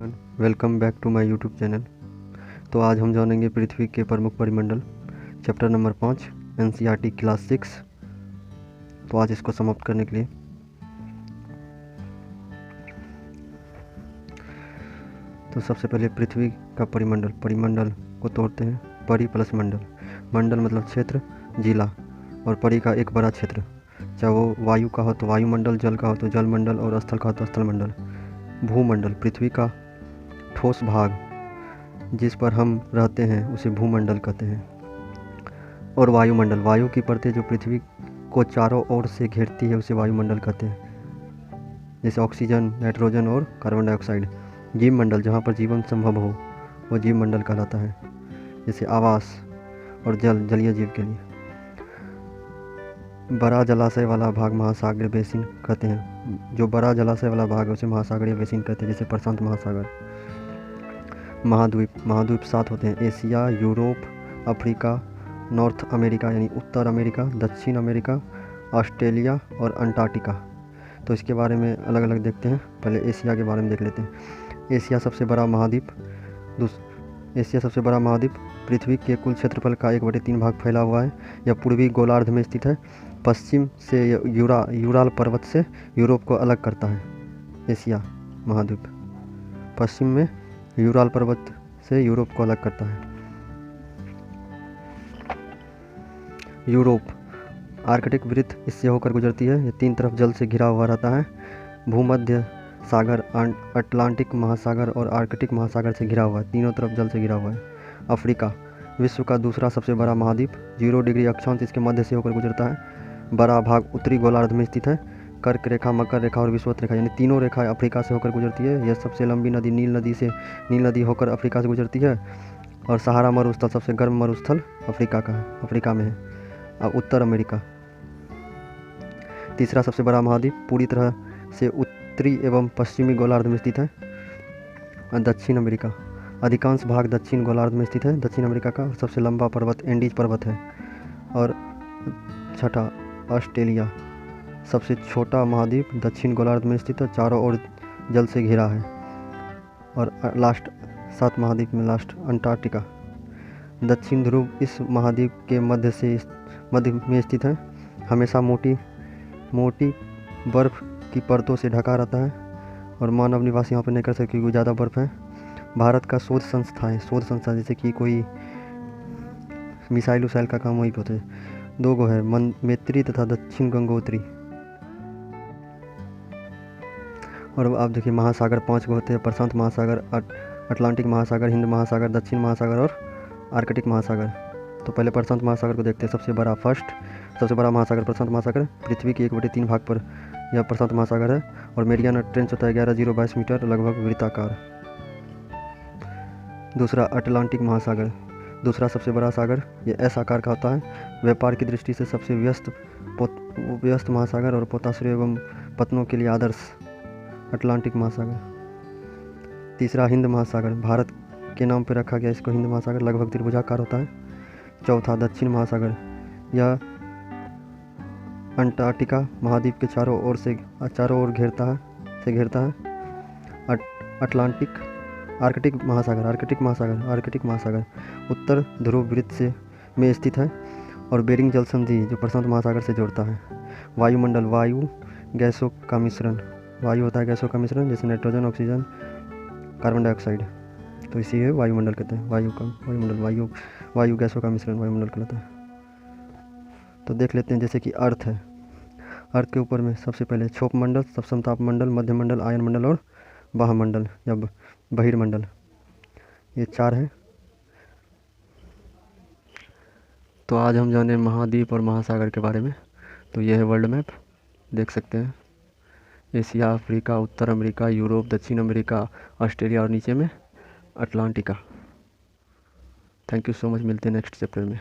Welcome back to my YouTube channel. तो आज हम जानेंगे पृथ्वी के प्रमुख परिमंडल, चैप्टर नंबर 5 एनसीईआरटी क्लास 6। तो आज इसको समाप्त करने के लिए तो सबसे पहले पृथ्वी का परिमंडल को तोड़ते हैं। परि प्लस मंडल। मंडल मतलब क्षेत्र, जिला, और परि का एक बड़ा क्षेत्र, चाहे वो वायु का हो तो वायुमंडल, जल का हो तो जल मंडल, और स्थल का हो तो स्थल मंडल। भूमंडल पृथ्वी का ठोस भाग जिस पर हम रहते हैं उसे भूमंडल कहते हैं। और वायुमंडल, वायु की परतें जो पृथ्वी को चारों ओर से घेरती है उसे वायुमंडल कहते हैं, जैसे ऑक्सीजन, नाइट्रोजन और कार्बन डाइऑक्साइड। जीवमंडल, जहाँ पर जीवन संभव हो वो जीवमंडल कहलाता है, जैसे आवास और जलीय जीव के लिए। बड़ा जलाशय वाला भाग महासागरीय बेसिन कहते हैं। जो बड़ा जलाशय वाला भाग है उसे महासागरीय बेसिन कहते हैं, जैसे प्रशांत महासागर। महाद्वीप 7 होते हैं: Asia, Europe, Africa, north America यानी उत्तर अमेरिका, दक्षिण अमेरिका, ऑस्ट्रेलिया और अंटार्कटिका। तो इसके बारे में अलग अलग देखते हैं। पहले एशिया के बारे में देख लेते हैं। एशिया सबसे बड़ा महाद्वीप पृथ्वी के कुल क्षेत्रफल का 1/3 भाग फैला हुआ है। यह पूर्वी गोलार्ध में स्थित है। पश्चिम से यूराल पर्वत से यूरोप को अलग करता है। एशिया महाद्वीप पश्चिम में यूराल पर्वत से यूरोप को अलग करता है। यूरोप आर्कटिक वृत्त इससे होकर गुजरती है। यह 3 तरफ जल से घिरा हुआ रहता है। भूमध्य सागर, अटलांटिक महासागर और आर्कटिक महासागर से घिरा हुआ है। तीनों तरफ जल से घिरा हुआ है। अफ्रीका विश्व का दूसरा सबसे बड़ा महाद्वीप। 0 डिग्री अक्षांश इसके मध्य से होकर गुजरता है। बड़ा भाग उत्तरी गोलार्ध में स्थित है। कर्क रेखा, मकर रेखा और विषुवत रेखा यानी तीनों रेखाएं अफ्रीका से होकर गुजरती है। यह सबसे लंबी नदी नील नदी होकर अफ्रीका से गुजरती है। और सहारा मरुस्थल, सबसे गर्म मरुस्थल अफ्रीका में है। अब उत्तर अमेरिका तीसरा सबसे बड़ा महाद्वीप, पूरी तरह से उत्तरी एवं पश्चिमी गोलार्ध में स्थित है। दक्षिण अमेरिका अधिकांश भाग दक्षिण गोलार्ध में स्थित है। दक्षिण अमेरिका का सबसे लंबा पर्वत एंडीज पर्वत है। और छठा ऑस्ट्रेलिया सबसे छोटा महाद्वीप, दक्षिण गोलार्ध में स्थित है, चारों ओर जल से घिरा है। और लास्ट 7 महाद्वीप में लास्ट अंटार्कटिका। दक्षिण ध्रुव इस महाद्वीप के मध्य में स्थित है। हमेशा मोटी बर्फ की परतों से ढका रहता है और मानव निवास यहाँ पर नहीं कर सकते क्योंकि ज़्यादा बर्फ है। भारत का शोध संस्था जैसे कि कोई मिसाइल का काम वहीं पे होता है। 2 गो है, मैत्री तथा दक्षिण गंगोत्री। और अब आप देखिए महासागर 5 गो होते हैं: प्रशांत महासागर, अटलांटिक महासागर, हिंद महासागर, दक्षिण महासागर और आर्कटिक महासागर। तो पहले प्रशांत महासागर को देखते हैं। सबसे बड़ा महासागर प्रशांत महासागर। पृथ्वी के 1/3 भाग पर यह प्रशांत महासागर है। और मेरियाना ट्रेंच होता है 11,022 मीटर, लगभग वृत्ताकार। दूसरा अटलांटिक महासागर, दूसरा सबसे बड़ा सागर। यह एस आकार का होता है। व्यापार की दृष्टि से सबसे व्यस्त महासागर और पोताश्रय एवं पत्तनों के लिए आदर्श अटलांटिक महासागर। तीसरा हिंद महासागर, भारत के नाम पर रखा गया इसको हिंद महासागर, लगभग त्रिभुजाकार होता है। चौथा दक्षिण महासागर, यह अंटार्कटिका महाद्वीप के चारों ओर घेरता है। आर्कटिक महासागर उत्तर ध्रुव वृत्त में स्थित है और बेरिंग जल संधि जो प्रशांत महासागर से जोड़ता है। वायुमंडल, वायु होता है गैसों का मिश्रण, जैसे नाइट्रोजन, ऑक्सीजन, कार्बन डाइऑक्साइड। तो इसी है वायुमंडल कहते हैं। वायु गैसों का मिश्रण वायुमंडल कहलाता है। तो देख लेते हैं, जैसे कि अर्थ है। अर्थ के ऊपर में सबसे पहले क्षोभ मंडल, समताप मंडल, मध्य मंडल, आयन मंडल और बाह्यमंडल या बहिर्मंडल, ये 4 है। तो आज हम जाने महाद्वीप और महासागर के बारे में। तो ये है वर्ल्ड मैप, देख सकते हैं। एशिया, अफ्रीका, उत्तर अमेरिका, यूरोप, दक्षिण अमेरिका, ऑस्ट्रेलिया और नीचे में Atlantica. Thank you so much. मिलते हैं नेक्स्ट चैप्टर में।